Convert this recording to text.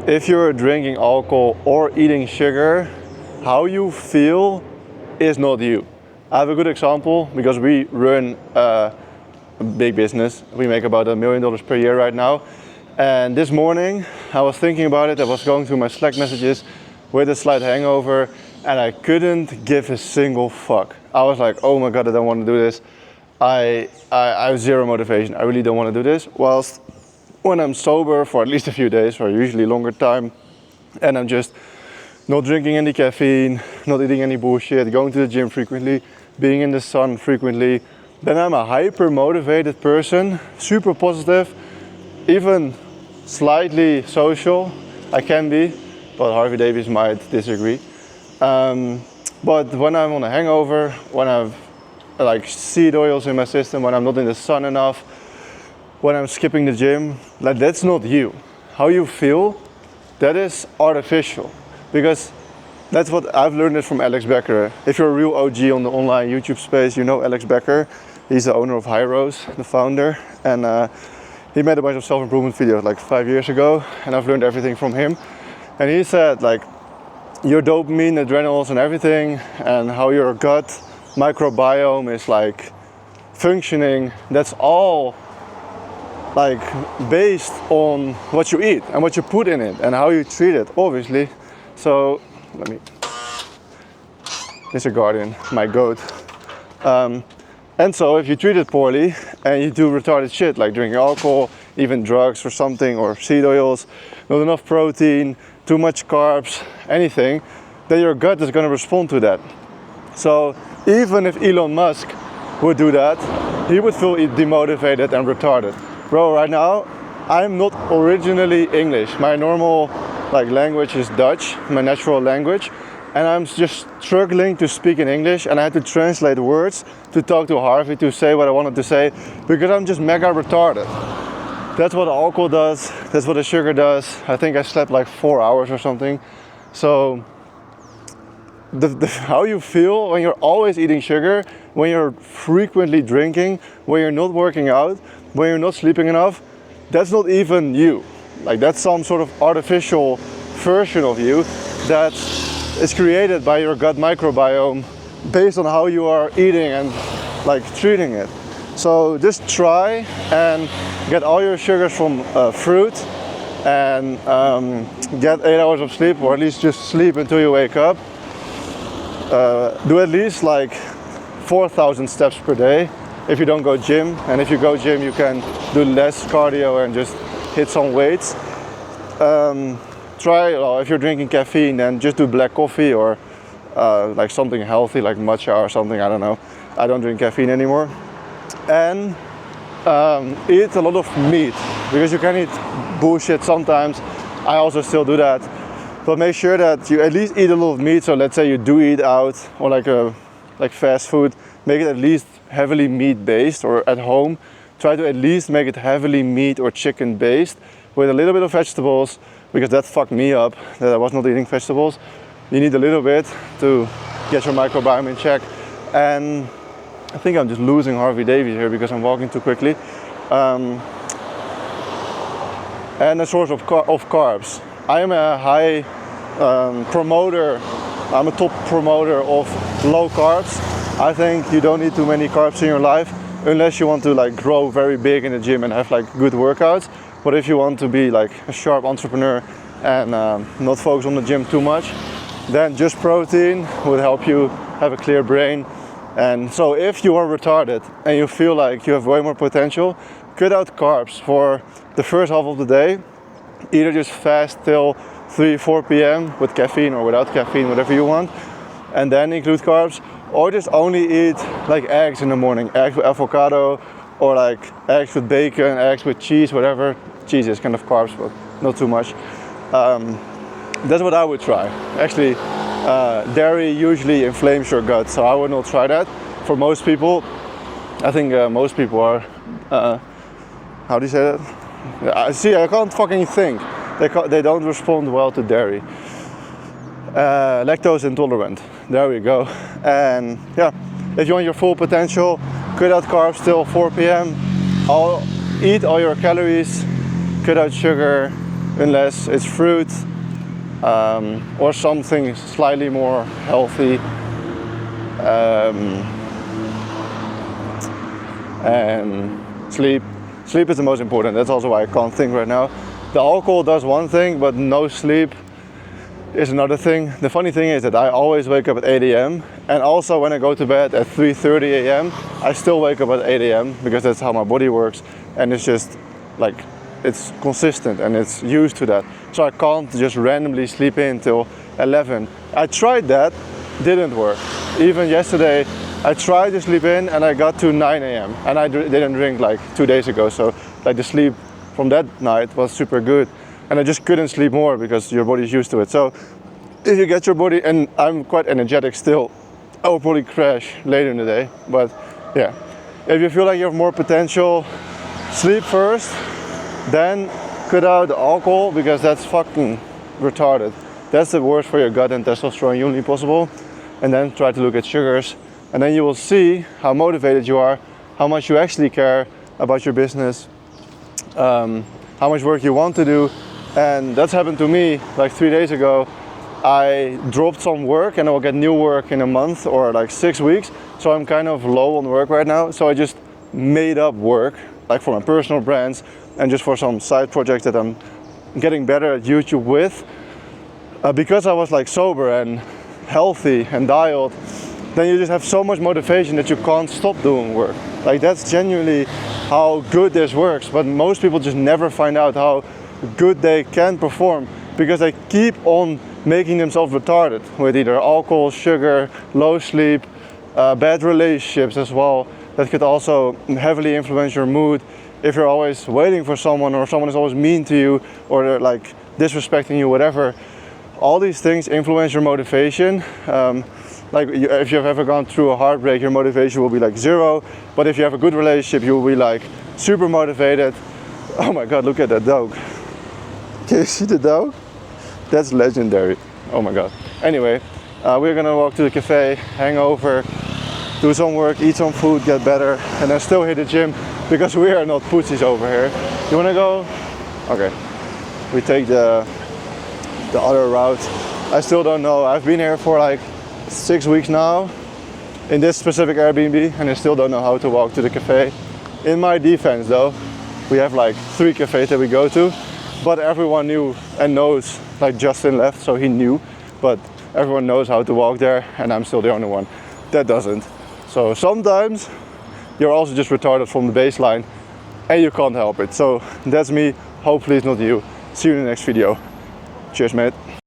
if you're drinking alcohol or eating sugar, how you feel is not you. I have a good example because we run a big business. We make about $1 million per year right now. And this morning I was thinking about it. I was going through my Slack messages with a slight hangover and I couldn't give a single fuck. I was like, oh my God, I don't want to do this. I have zero motivation. I really don't want to do this. Whilst when I'm sober for at least a few days, or usually longer time, and I'm just not drinking any caffeine, not eating any bullshit, going to the gym frequently, being in the sun frequently, then I'm a hyper motivated person, super positive, even slightly social. I can be, but Harvey Davies might disagree. But when I'm on a hangover, when I've like seed oils in my system, when I'm not in the sun enough, when I'm skipping the gym, like that's not you. How you feel, that is artificial. Because that's what I've learned it from Alex Becker. If you're a real OG on the online YouTube space, you know Alex Becker. He's the owner of Hyros, the founder. And he made a bunch of self-improvement videos like 5 years ago. And I've learned everything from him. And he said like, your dopamine, adrenals and everything, and how your gut microbiome is like functioning, that's all like based on what you eat and what you put in it and how you treat it, obviously. So let me, Mr. Guardian, my goat. And so if you treat it poorly and you do retarded shit like drinking alcohol, even drugs or something, or seed oils, not enough protein, too much carbs, anything, then your gut is going to respond to that. So even if Elon Musk would do that, he would feel demotivated and retarded. Bro, right now, I'm not originally English. My normal language is Dutch, my natural language. And I'm just struggling to speak in English, and I had to translate words to talk to Harvey to say what I wanted to say, because I'm just mega retarded. That's what alcohol does, that's what the sugar does. I think I slept like 4 hours or something. So how you feel when you're always eating sugar, when you're frequently drinking, when you're not working out, when you're not sleeping enough, that's not even you. Like that's some sort of artificial version of you that is created by your gut microbiome based on how you are eating and like treating it. So just try and get all your sugars from fruit and get 8 hours of sleep, or at least just sleep until you wake up. Do at least like 4,000 steps per day if you don't go gym, and if you go gym you can do less cardio and just hit some weights. Try, if you're drinking caffeine, then just do black coffee or like something healthy like matcha or something, I don't know. I don't drink caffeine anymore. And eat a lot of meat, because you can eat bullshit sometimes. I also still do that. But make sure that you at least eat a lot of meat. So let's say you do eat out or like fast food, make it at least heavily meat based, or at home, try to at least make it heavily meat or chicken based with a little bit of vegetables, because that fucked me up, that I was not eating vegetables. You need a little bit to get your microbiome in check. And I think I'm just losing Harvey Davies here because I'm walking too quickly. And a source of carbs. I am a high promoter, I'm a top promoter of low carbs. I think you don't need too many carbs in your life unless you want to like grow very big in the gym and have like good workouts. But if you want to be like a sharp entrepreneur and not focus on the gym too much, then just protein would help you have a clear brain. And so if you are retarded and you feel like you have way more potential, cut out carbs for the first half of the day. Either just fast till 3-4 p.m. with caffeine or without caffeine, whatever you want, and then include carbs, or just only eat like eggs in the morning, eggs with avocado, or like eggs with bacon, eggs with cheese, whatever. Cheese is kind of carbs, but not too much. That's what I would try. Actually, dairy usually inflames your gut, so I would not try that. For most people, I think most people are, how do you say that? See, I can't fucking think. They don't respond well to dairy. Lactose intolerant. There we go. And yeah, if you want your full potential, cut out carbs till 4 p.m. Eat all your calories, cut out sugar, unless it's fruit or something slightly more healthy. And sleep is the most important. That's also why I can't think right now. The alcohol does one thing, but no sleep is another thing. The funny thing is that I always wake up at 8 a.m. and also when I go to bed at 3:30 a.m. I still wake up at 8 a.m. because that's how my body works, and it's just like it's consistent and it's used to that. So I can't just randomly sleep in till 11. I tried that, didn't work. Even yesterday I tried to sleep in and I got to 9 a.m. and I didn't drink like 2 days ago, so like the sleep from that night was super good, and I just couldn't sleep more because your body's used to it. So if you get your body, and I'm quite energetic still, I will probably crash later in the day, but yeah, if you feel like you have more potential, sleep first, then cut out the alcohol because that's fucking retarded. That's the worst for your gut and testosterone humanly possible. And then try to look at sugars, and then you will see how motivated you are, how much you actually care about your business, how much work you want to do. And that's happened to me like 3 days ago. I dropped some work and I will get new work in a month or like 6 weeks. So I'm kind of low on work right now. So I just made up work, like for my personal brands and just for some side projects that I'm getting better at YouTube with. Because I was like sober and healthy and dialed, then you just have so much motivation that you can't stop doing work. Like that's genuinely how good this works, but most people just never find out how good they can perform because they keep on making themselves retarded with either alcohol, sugar, low sleep, bad relationships as well. That could also heavily influence your mood if you're always waiting for someone, or someone is always mean to you, or they're like disrespecting you, whatever. All these things influence your motivation. Like if you've ever gone through a heartbreak, your motivation will be like 0. But if you have a good relationship, you will be like super motivated. Oh my God, look at that dog. Can you see the dog? That's legendary. Oh my God. Anyway, we're gonna walk to the cafe, hang over, do some work, eat some food, get better, and then still hit the gym because we are not pussies over here. You wanna go? Okay. We take the other route. I still don't know. I've been here for like 6 weeks now in this specific Airbnb, and I still don't know how to walk to the cafe. In my defense though, we have like 3 cafes that we go to, but everyone knew and knows, like Justin left, so he knew, but everyone knows how to walk there, and I'm still the only one that doesn't. So sometimes you're also just retarded from the baseline and you can't help it. So that's me. Hopefully it's not you. See you in the next video. Cheers, mate.